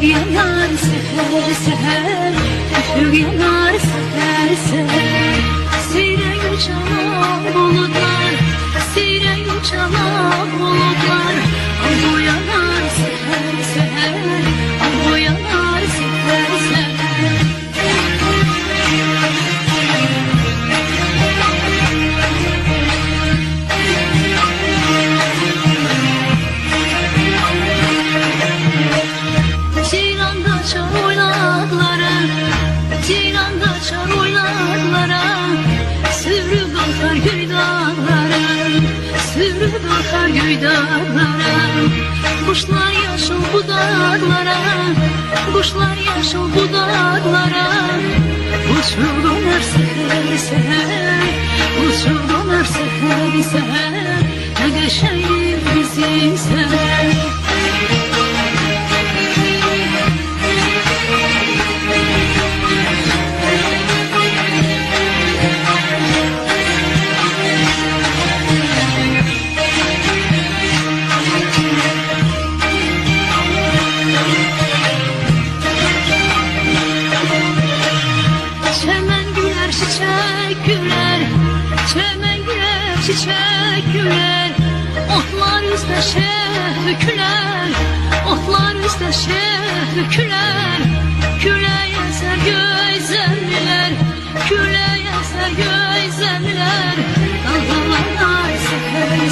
yanar seher seher, ışık yanar seher seher. Seyre uçan bulutlar, seyre uçan bulutlar. Bu yanar seher seher, bu yanar seher seher. Ciranda çar oynaklara, ciranda çar oynaklara. Sürü bakar göy dağlara, sürü bakar göy dağlara. Kuşlar yaşıl budaklara, kuşlar yaşıl budaklara. Uçur döner seher seher, uçur döner seher seher. Ne geçeydi bizim seher. Çemen güler, çiçek güler, çemen güler, çiçek güler. Otlar üstte şehküler, otlar üstte şehküler. Küle eser gözlemliler, küle eser gözlemliler. Dalgalar seher